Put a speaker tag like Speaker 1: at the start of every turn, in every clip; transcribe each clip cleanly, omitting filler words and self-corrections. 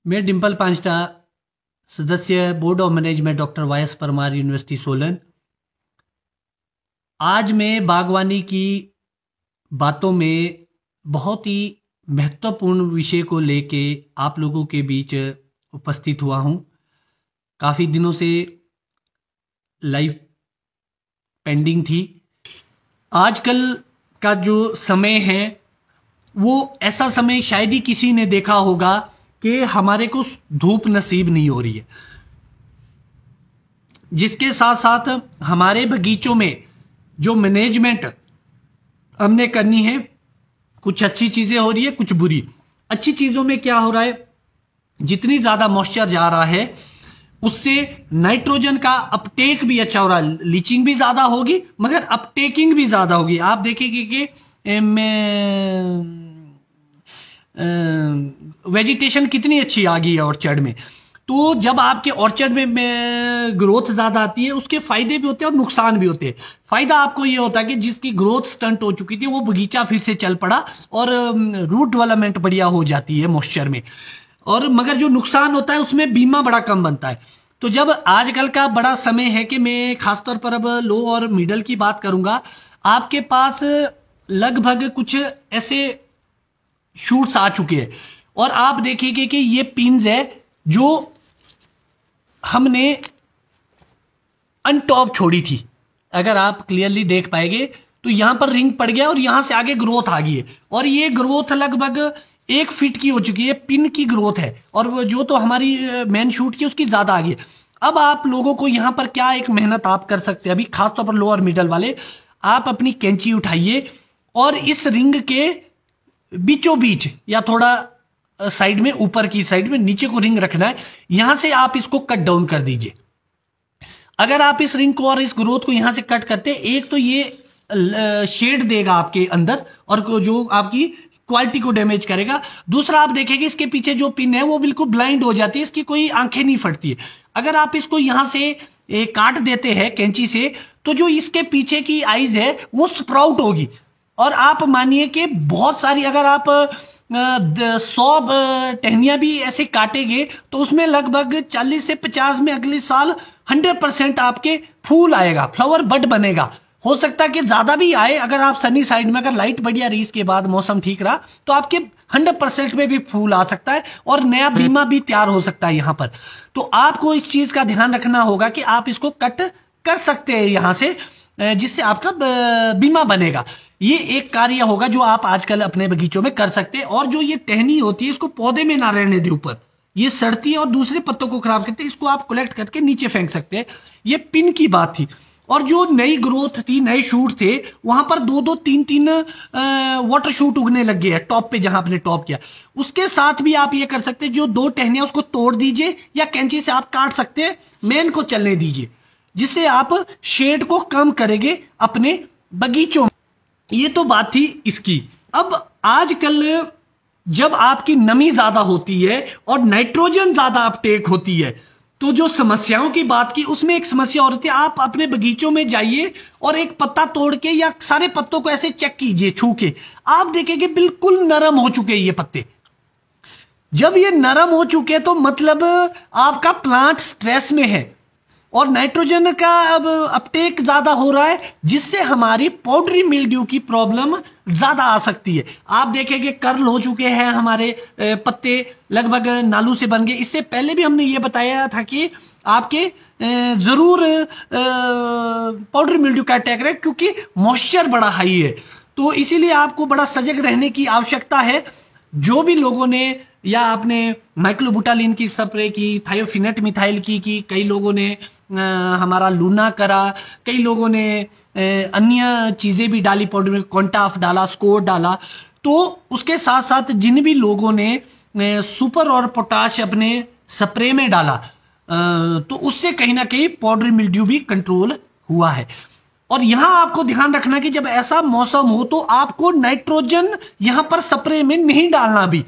Speaker 1: मैं डिम्पल पांचटा, सदस्य board of management doctor Y S. Parmar university Solan. आज मैं बागवानी की बातों में बहुत ही महत्वपूर्ण विषय को लेके आप लोगों के बीच उपस्थित हुआ हूँ। काफ़ी दिनों से लाइव पेंडिंग थी। आजकल का जो समय है वो ऐसा समय शायद ही किसी ने देखा होगा कि हमारे को धूप नसीब नहीं हो रही है। जिसके साथ साथ हमारे बगीचों में जो मैनेजमेंट हमने करनी है, कुछ अच्छी चीजें हो रही है, कुछ बुरी। अच्छी चीजों में क्या हो रहा है, जितनी ज्यादा मॉइस्चर जा रहा है उससे नाइट्रोजन का अपटेक भी अच्छा हो रहा है। लीचिंग भी ज्यादा होगी मगर अपटेकिंग भी ज्यादा होगी। आप देखेंगे कि वेजिटेशन कितनी अच्छी आ गई है ऑर्चर्ड में। तो जब आपके ऑर्चर्ड में ग्रोथ ज्यादा आती है, उसके फायदे भी होते हैं और नुकसान भी होते हैं। फायदा आपको ये होता है कि जिसकी ग्रोथ स्टंट हो चुकी थी वो बगीचा फिर से चल पड़ा और रूट डेवलपमेंट बढ़िया हो जाती है मॉइस्चर में। और मगर जो नुकसान होता है उसमें बीमा बड़ा कम बनता है। तो जब आजकल का बड़ा समय है कि मैं खासतौर पर अब लो और मिडल की बात करूंगा, आपके पास लगभग कुछ ऐसे शूट्स आ चुके हैं और आप देखिए कि ये पिन्स है जो हमने अनटॉप छोड़ी थी। अगर आप क्लियरली देख पाएंगे तो यहां पर रिंग पड़ गया और यहां से आगे ग्रोथ आ गई है और ये ग्रोथ लगभग 1 फीट की हो चुकी है। पिन की ग्रोथ है और वो जो तो हमारी मेन शूट की उसकी ज्यादा आ गई है। अब आप लोगों को यहां पर क्या एक मेहनत आप कर सकते हैं, अभी खासतौर पर लो और मिडल वाले, आप अपनी कैंची उठाइए और इस रिंग के बीचों बीच या थोड़ा साइड में, ऊपर की साइड में नीचे को रिंग रखना है, यहां से आप इसको कट डाउन कर दीजिए। अगर आप इस रिंग को और इस ग्रोथ को यहां से कट करते, एक तो ये शेड देगा आपके अंदर और जो आपकी क्वालिटी को डैमेज करेगा। दूसरा आप देखेंगे इसके पीछे जो पिन है वो बिल्कुल ब्लाइंड हो जाती है, इसकी कोई आंखें नहीं फटती है। अगर आप इसको यहां से काट देते हैं कैंची से तो जो इसके पीछे की आईज है वो स्प्राउट होगी और आप मानिए कि बहुत सारी, अगर आप 100 टहनियां भी ऐसे काटेंगे तो उसमें लगभग 40 से 50 में अगले साल 100% आपके फूल आएगा, फ्लावर बड बनेगा। हो सकता है कि ज्यादा भी आए, अगर आप सनी साइड में, अगर लाइट बढ़िया रही इसके बाद मौसम ठीक रहा तो आपके 100% में भी फूल आ सकता है और नया बीमा भी तैयार हो सकता है यहां पर। तो आपको इस चीज का ध्यान रखना होगा कि आप इसको कट कर सकते हैं यहां से, जिससे आपका बीमा बनेगा। ये एक कार्य होगा जो आप आजकल अपने बगीचों में कर सकते हैं। और जो ये टहनी होती है इसको पौधे में ना रहने दे ऊपर, ये सड़ती है और दूसरे पत्तों को खराब करती है, इसको आप कलेक्ट करके नीचे फेंक सकते हैं। ये पिन की बात थी। और जो नई ग्रोथ थी, नए शूट थे, वहां पर 2-2, 3-3 वाटर शूट उगने लग गए हैं टॉप पे, जहां आपने टॉप किया उसके साथ भी आप ये कर सकते हैं, जो 2 टहनियां उसको तोड़ दीजिए या कैंची से आप काट सकते हैं, मेन को चलने दीजिए, जिससे आप शेड को कम करेंगे अपने बगीचों में। ये तो बात थी इसकी। अब आजकल जब आपकी नमी ज्यादा होती है और नाइट्रोजन ज्यादा अपटेक होती है तो जो समस्याओं की बात की उसमें एक समस्या और होती है। आप अपने बगीचों में जाइए और एक पत्ता तोड़ के या सारे पत्तों को ऐसे चेक कीजिए छू के, आप देखेंगे बिल्कुल नरम हो चुके ये पत्ते। जब ये नरम हो चुके तो मतलब आपका प्लांट स्ट्रेस में है और नाइट्रोजन का अब अपटेक ज्यादा हो रहा है, जिससे हमारी पाउडरी मिल्ड्यू की प्रॉब्लम ज्यादा आ सकती है। आप देखेंगे कर्ल हो चुके हैं हमारे पत्ते, लगभग नालू से बन गए। इससे पहले भी हमने ये बताया था कि आपके जरूर पाउडरी मिल्ड्यू का अटैक रहे, क्योंकि मॉइस्चर बड़ा हाई है। तो इसीलिए आपको बड़ा सजग रहने की आवश्यकता है। जो भी लोगों ने या आपने माइक्लोबुटालिन की स्प्रे की, थायोफिनेट मिथाइल की कई लोगों ने हमारा लूना करा, कई लोगों ने अन्य चीजें भी डाली पाउडर में, कॉन्टाफ डाला, स्कोर डाला। तो उसके साथ साथ जिन भी लोगों ने सुपर और पोटाश अपने स्प्रे में डाला तो उससे कहीं ना कहीं पाउडरी मिल्ड्यू भी कंट्रोल हुआ है। और यहां आपको ध्यान रखना कि जब ऐसा मौसम हो तो आपको नाइट्रोजन यहां पर स्प्रे में नहीं डालना भी।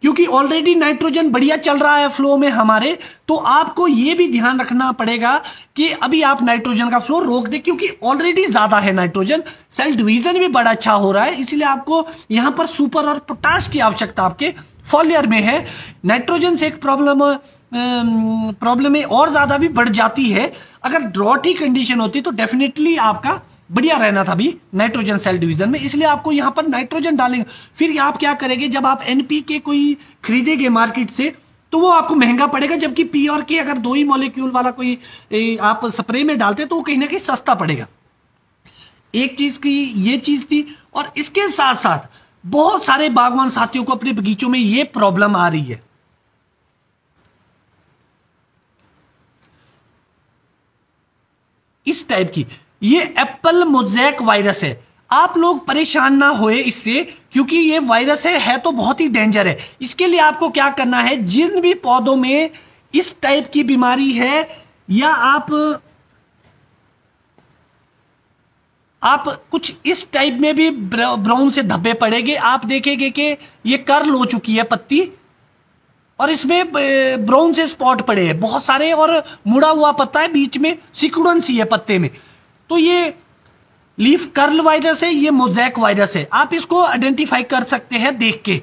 Speaker 1: क्योंकि ऑलरेडी नाइट्रोजन बढ़िया चल रहा है फ्लो में हमारे, तो आपको ये भी ध्यान रखना पड़ेगा कि अभी आप नाइट्रोजन का फ्लो रोक दे, क्योंकि ऑलरेडी ज्यादा है नाइट्रोजन, सेल डिवीजन भी बड़ा अच्छा हो रहा है, इसलिए आपको यहां पर सुपर और पोटाश की आवश्यकता आपके फॉलियर में है। नाइट्रोजन से एक प्रॉब्लम में और ज्यादा भी बढ़ जाती है। अगर ड्रॉट ही कंडीशन होती तो डेफिनेटली आपका बढ़िया रहना था भी नाइट्रोजन सेल डिवीजन में, इसलिए आपको यहां पर नाइट्रोजन डालेंगे। फिर आप क्या करेंगे, जब आप एनपीके कोई खरीदेंगे मार्केट से तो वो आपको महंगा पड़ेगा, जबकि पी और के अगर 2 ही मॉलिक्यूल वाला कोई आप स्प्रे में डालते तो वो कहीं ना कहीं सस्ता पड़ेगा। एक चीज की ये चीज थी, और इसके साथ साथ बहुत सारे बागवान साथियों को अपने बगीचों में ये प्रॉब्लम आ रही है। इस टाइप की ये एप्पल मोज़ेक वायरस है। आप लोग परेशान ना होए इससे, क्योंकि ये वायरस है तो बहुत ही डेंजर है। इसके लिए आपको क्या करना है, जिन भी पौधों में इस टाइप की बीमारी है, या आप कुछ इस टाइप में भी ब्राउन से धब्बे पड़ेंगे, आप देखेंगे कि ये कर्ल हो चुकी है पत्ती और इसमें ब्राउन से स्पॉट पड़े हैं बहुत सारे, और मुड़ा हुआ पत्ता है, बीच में सिकुड़न सी है पत्ते में। तो ये लीफ कर्ल वायरस है, ये मोज़ेक वायरस है। आप इसको आइडेंटिफाई कर सकते हैं देख के।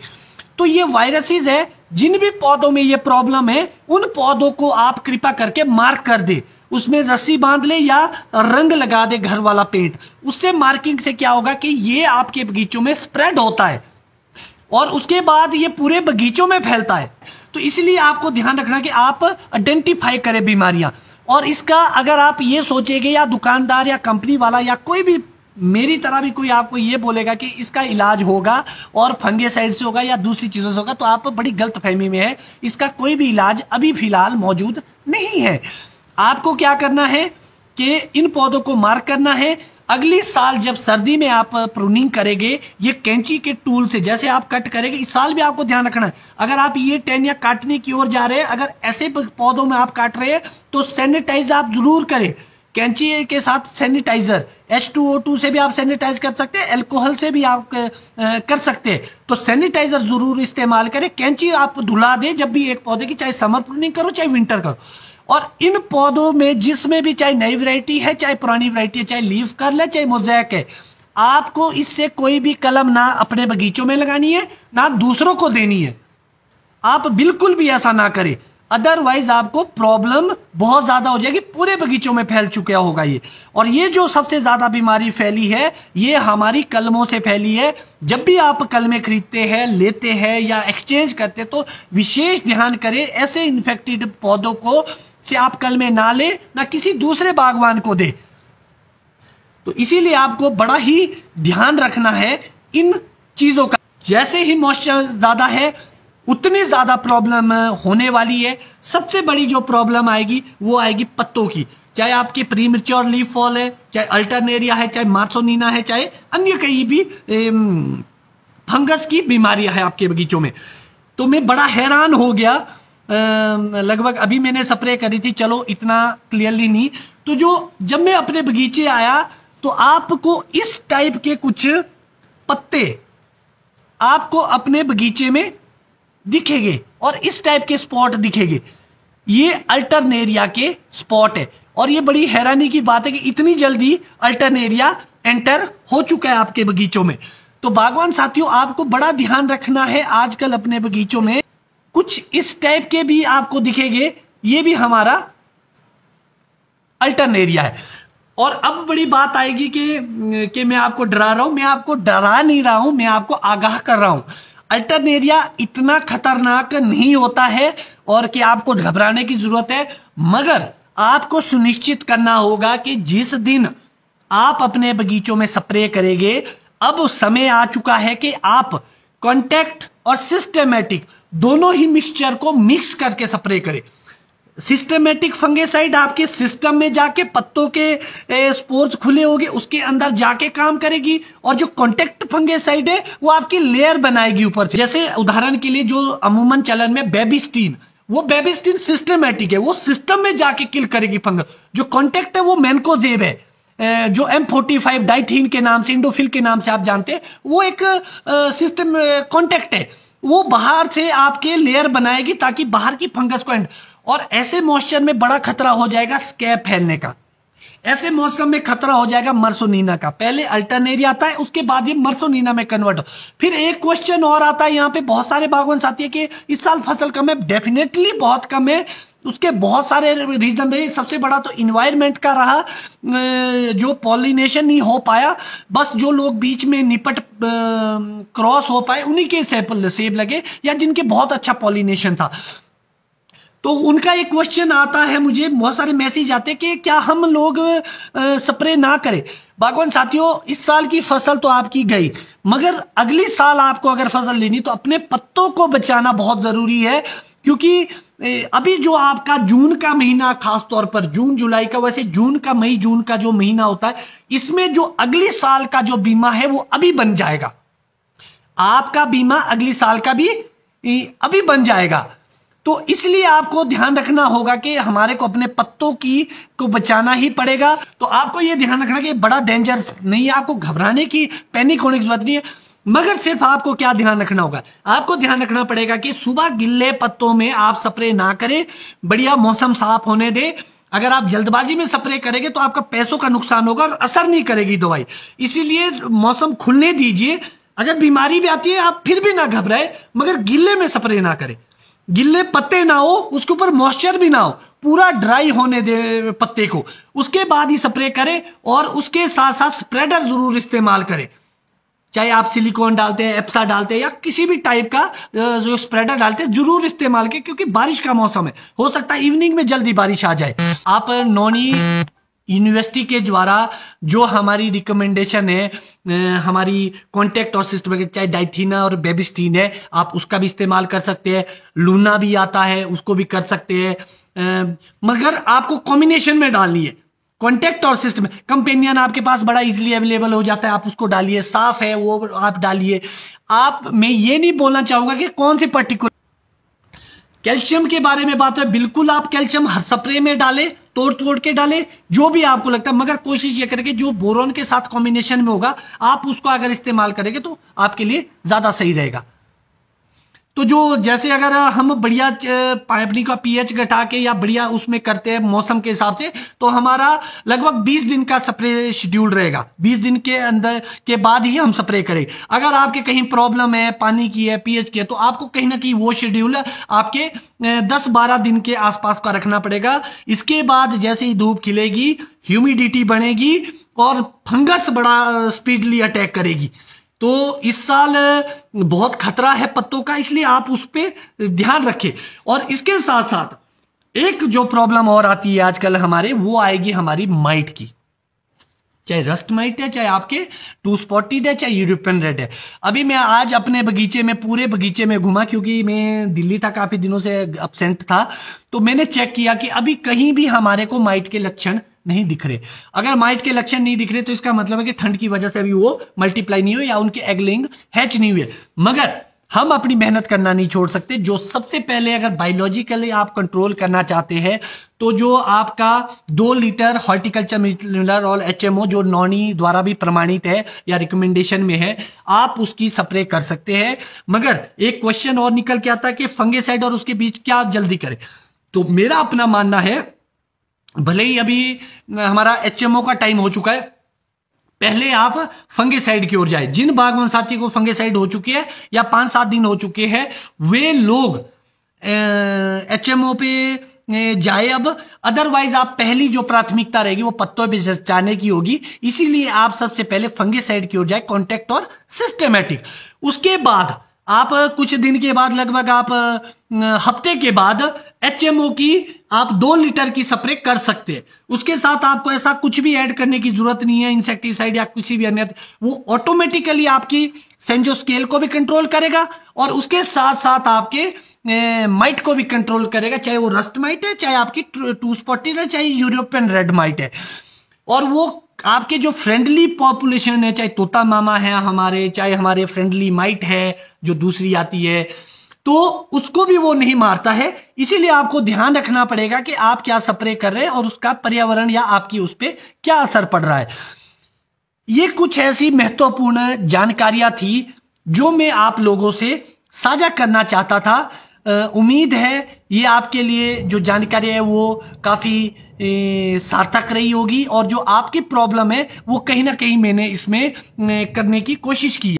Speaker 1: तो ये वायरसेस है, जिन भी पौधों में ये प्रॉब्लम है उन पौधों को आप कृपा करके मार्क कर दे, उसमें रस्सी बांध ले या रंग लगा दे घर वाला पेंट। उससे मार्किंग से क्या होगा कि ये आपके बगीचों में स्प्रेड होता है और उसके बाद ये पूरे बगीचों में फैलता है। तो इसलिए आपको ध्यान रखना कि आप आइडेंटिफाई करें बीमारियां। और इसका अगर आप ये सोचेंगे, या दुकानदार या कंपनी वाला या कोई भी मेरी तरह भी कोई आपको ये बोलेगा कि इसका इलाज होगा और फंगेसाइड से होगा या दूसरी चीजों से होगा, तो आप बड़ी गलतफहमी में है। इसका कोई भी इलाज अभी फिलहाल मौजूद नहीं है। आपको क्या करना है कि इन पौधों को मार्क करना है। अगली साल जब सर्दी में आप प्रूनिंग करेंगे, ये कैंची के टूल से जैसे आप कट करेंगे, इस साल भी आपको ध्यान रखना है। अगर आप ये टेन या काटने की ओर जा रहे हैं, अगर ऐसे पौधों में आप काट रहे हैं तो सैनिटाइज आप जरूर करें। कैंची के साथ सैनिटाइजर H2O2 से भी आप सैनिटाइज कर सकते हैं, अल्कोहल से भी आप कर सकते हैं। तो सैनिटाइजर जरूर इस्तेमाल करें। कैंची आप धुला दें जब भी एक पौधे की, चाहे समर प्रूनिंग करो चाहे विंटर करो। और इन पौधों में जिसमें भी, चाहे नई वैरायटी है चाहे पुरानी वैरायटी है, चाहे लीफ कर्ल है चाहे मोज़ेक है, आपको इससे कोई भी कलम ना अपने बगीचों में लगानी है ना दूसरों को देनी है। आप बिल्कुल भी ऐसा ना करें, अदरवाइज आपको प्रॉब्लम बहुत ज्यादा हो जाएगी। पूरे बगीचों में फैल चुका होगा ये। और ये जो सबसे ज्यादा बीमारी फैली है ये हमारी कलमों से फैली है। जब भी आप कलमें खरीदते हैं, लेते हैं या एक्सचेंज करते तो विशेष ध्यान करें, ऐसे इन्फेक्टेड पौधों को से आप कलमें ना ले, ना किसी दूसरे बागवान को दे। तो इसीलिए आपको बड़ा ही ध्यान रखना है इन चीजों का। जैसे ही मॉइस्चर ज्यादा है उतनी ज्यादा प्रॉब्लम होने वाली है। सबसे बड़ी जो प्रॉब्लम आएगी वो आएगी पत्तों की, चाहे आपके प्रीमेच्योर लीफ फॉल है, चाहे अल्टरनेरिया है, चाहे मार्सोनिना है, चाहे अन्य कहीं भी फंगस की बीमारियां है आपके बगीचों में। तो मैं बड़ा हैरान हो गया, लगभग अभी मैंने स्प्रे करी थी, चलो इतना क्लियरली नहीं। तो जब मैं अपने बगीचे आया तो आपको इस टाइप के कुछ पत्ते आपको अपने बगीचे में दिखेंगे और इस टाइप के स्पॉट दिखेंगे। ये अल्टरनेरिया के स्पॉट है। और ये बड़ी हैरानी की बात है कि इतनी जल्दी अल्टरनेरिया एंटर हो चुका है आपके बगीचों में। तो बागवान साथियों, आपको बड़ा ध्यान रखना है। आजकल अपने बगीचों में कुछ इस टाइप के भी आपको दिखेंगे, ये भी हमारा अल्टरनेरिया है। और अब बड़ी बात आएगी कि मैं आपको डरा रहा हूं। मैं आपको डरा नहीं रहा हूं, मैं आपको आगाह कर रहा हूं। अल्टरनेरिया इतना खतरनाक नहीं होता है और कि आपको घबराने की जरूरत है, मगर आपको सुनिश्चित करना होगा कि जिस दिन आप अपने बगीचों में स्प्रे करेंगे, अब समय आ चुका है कि आप कॉन्टैक्ट और सिस्टेमेटिक दोनों ही मिक्सचर को मिक्स करके स्प्रे करें। सिस्टेमेटिक फंगेसाइड आपके सिस्टम में जाके पत्तों के स्पोर्स खुले होंगे, उसके अंदर जाके काम करेगी। और जो कॉन्टैक्ट फंगेसाइड है वो आपकी लेयर बनाएगी ऊपर से। जैसे उदाहरण के लिए जो अमूमन चलन में बेबिस्टीन, वो बेबिस्टीन सिस्टेमेटिक है, वो सिस्टम में जाके किल करेगी फंगस। जो कॉन्टैक्ट है वो मैनकोजेब है, जो M45 डाइथीन के नाम से, इंडोफिल के नाम से आप जानते हैं, वो एक सिस्टम कॉन्टैक्ट है। वो बाहर से आपके लेयर बनाएगी ताकि बाहर की फंगस को और ऐसे मॉइस्चर में बड़ा खतरा हो जाएगा स्कैब फैलने का। ऐसे मौसम में खतरा हो जाएगा मर्सोनिना का। पहले अल्टरनेरिया आता है, उसके बाद ये मर्सोनिना में कन्वर्ट हो। फिर एक क्वेश्चन और आता है यहाँ पे, बहुत सारे बागवान साथी है कि इस साल फसल कम है। डेफिनेटली बहुत कम है, उसके बहुत सारे रीजन रहे। सबसे बड़ा तो इन्वायरमेंट का रहा, जो पॉलिनेशन नहीं हो पाया, बस जो लोग बीच में निपट क्रॉस हो पाए उन्हीं के सेब लगे, या जिनके बहुत अच्छा पॉलिनेशन था। तो उनका एक क्वेश्चन आता है, मुझे बहुत सारे मैसेज आते हैं कि क्या हम लोग स्प्रे ना करें। बागवान साथियों, इस साल की फसल तो आपकी गई, मगर अगली साल आपको अगर फसल लेनी तो अपने पत्तों को बचाना बहुत जरूरी है। क्योंकि अभी जो आपका जून का महीना, खास तौर पर जून जुलाई का, वैसे जून का मई जून का जो महीना होता है, इसमें जो अगली साल का जो बीमा है वो अभी बन जाएगा। आपका बीमा अगली साल का भी अभी बन जाएगा। तो इसलिए आपको ध्यान रखना होगा कि हमारे को अपने पत्तों को बचाना ही पड़ेगा। तो आपको यह ध्यान रखना कि बड़ा डेंजर नहीं है, आपको घबराने की, पैनिक होने की जरूरत नहीं है। मगर सिर्फ आपको क्या ध्यान रखना होगा, आपको ध्यान रखना पड़ेगा कि सुबह गिल्ले पत्तों में आप स्प्रे ना करें, बढ़िया मौसम साफ होने दे। अगर आप जल्दबाजी में स्प्रे करेंगे तो आपका पैसों का नुकसान होगा और असर नहीं करेगी दवाई। इसीलिए मौसम खुलने दीजिए। अगर बीमारी भी आती है आप फिर भी ना घबराए, मगर गिल्ले में स्प्रे ना करें। गिल्ले पत्ते ना हो, उसके ऊपर मॉइस्चर भी ना हो, पूरा ड्राई होने दे पत्ते को, उसके बाद ही स्प्रे करें। और उसके साथ साथ स्प्रेडर जरूर इस्तेमाल करें, चाहे आप सिलिकॉन डालते हैं, एप्सा डालते हैं, या किसी भी टाइप का जो स्प्रेडर डालते हैं जरूर इस्तेमाल करें। क्योंकि बारिश का मौसम है, हो सकता है इवनिंग में जल्दी बारिश आ जाए। आप नॉनी यूनिवर्सिटी के द्वारा जो हमारी रिकमेंडेशन है, हमारी कॉन्टेक्ट और सिस्टम, चाहे डाइथीना और बेबिस्टीन है, आप उसका भी इस्तेमाल कर सकते हैं। लूना भी आता है, उसको भी कर सकते हैं, मगर आपको कॉम्बिनेशन में डालनी है। कॉन्टेक्ट और सिस्टम, कंपेनियन आपके पास बड़ा इजीली अवेलेबल हो जाता है, आप उसको डालिए। साफ है वो आप डालिए। मैं ये नहीं बोलना चाहूंगा कि कौन सी पर्टिकुलर। कैल्शियम के बारे में बात है, बिल्कुल आप कैल्शियम हर स्प्रे में डालें, तोड़ तोड़ के डालें, जो भी आपको लगता है, मगर कोशिश ये करें कि जो बोरोन के साथ कॉम्बिनेशन में होगा आप उसको अगर इस्तेमाल करेंगे तो आपके लिए ज्यादा सही रहेगा। तो जो जैसे अगर हम बढ़िया पानी का पीएच घटा के या बढ़िया उसमें करते हैं मौसम के हिसाब से, तो हमारा लगभग 20 दिन का स्प्रे शेड्यूल रहेगा। 20 दिन के अंदर के बाद ही हम स्प्रे करें। अगर आपके कहीं प्रॉब्लम है, पानी की है, पीएच की है, तो आपको कहीं ना कहीं वो शेड्यूल आपके 10-12 दिन के आसपास का रखना पड़ेगा। इसके बाद जैसे ही धूप खिलेगी, ह्यूमिडिटी बढ़ेगी और फंगस बड़ा स्पीडली अटैक करेगी। तो इस साल बहुत खतरा है पत्तों का, इसलिए आप उस पर ध्यान रखें। और इसके साथ साथ एक जो प्रॉब्लम और आती है आजकल हमारे, वो आएगी हमारी माइट की। चाहे रस्ट माइट है, चाहे आपके टू स्पॉटेड है, चाहे यूरोपियन रेड है। अभी मैं आज अपने बगीचे में, पूरे बगीचे में घूमा, क्योंकि मैं दिल्ली था, काफी दिनों से अब्सेंट था। तो मैंने चेक किया कि अभी कहीं भी हमारे को माइट के लक्षण नहीं दिख रहे। अगर माइट के लक्षण नहीं दिख रहे तो इसका मतलब है कि ठंड की वजह से अभी वो मल्टीप्लाई नहीं हुए या उनके एगलिंग हैच नहीं हुए। मगर हम अपनी मेहनत करना नहीं छोड़ सकते। जो सबसे पहले, अगर बायोलॉजिकली आप कंट्रोल करना चाहते हैं, तो जो आपका 2 लीटर हॉर्टिकल्चर मिनरल और HMO जो नॉनी द्वारा भी प्रमाणित है या रिकमेंडेशन में है, आप उसकी स्प्रे कर सकते हैं। मगर एक क्वेश्चन और निकल के आता है कि फंगेसाइड और उसके बीच क्या जल्दी करें। तो मेरा अपना मानना है, भले ही अभी हमारा HMO का टाइम हो चुका है, पहले आप फंगेसाइड की ओर जाए। जिन बागवान साथी को फंगेसाइड हो चुकी है या 5-7 दिन हो चुके हैं, वे लोग HMO पे जाए अब। अदरवाइज आप पहली जो प्राथमिकता रहेगी वो पत्तों पे जाने की होगी। इसीलिए आप सबसे पहले फंगेसाइड की ओर जाए, कॉन्टेक्ट और सिस्टेमेटिक। उसके बाद आप कुछ दिन के बाद, लगभग आप हफ्ते के बाद HMO की आप 2 लीटर की स्प्रे कर सकते हैं। उसके साथ आपको ऐसा कुछ भी ऐड करने की जरूरत नहीं है, इंसेक्टिसाइड या किसी भी अन्य। वो ऑटोमेटिकली आपकी सेंजो स्केल को भी कंट्रोल करेगा और उसके साथ साथ आपके माइट को भी कंट्रोल करेगा, चाहे वो रस्ट माइट है, चाहे आपकी टू स्पॉटेड है, चाहे यूरोपियन रेड माइट है। और वो आपके जो फ्रेंडली पॉपुलेशन है, चाहे तोता मामा है हमारे, चाहे हमारे फ्रेंडली माइट है जो दूसरी आती है, तो उसको भी वो नहीं मारता है। इसीलिए आपको ध्यान रखना पड़ेगा कि आप क्या स्प्रे कर रहे हैं और उसका पर्यावरण या आपकी उस पर क्या असर पड़ रहा है। ये कुछ ऐसी महत्वपूर्ण जानकारियां थी जो मैं आप लोगों से साझा करना चाहता था। उम्मीद है ये आपके लिए जो जानकारी है वो काफी सार्थक रही होगी, और जो आपकी प्रॉब्लम है वो कहीं ना कहीं मैंने इसमें करने की कोशिश की है।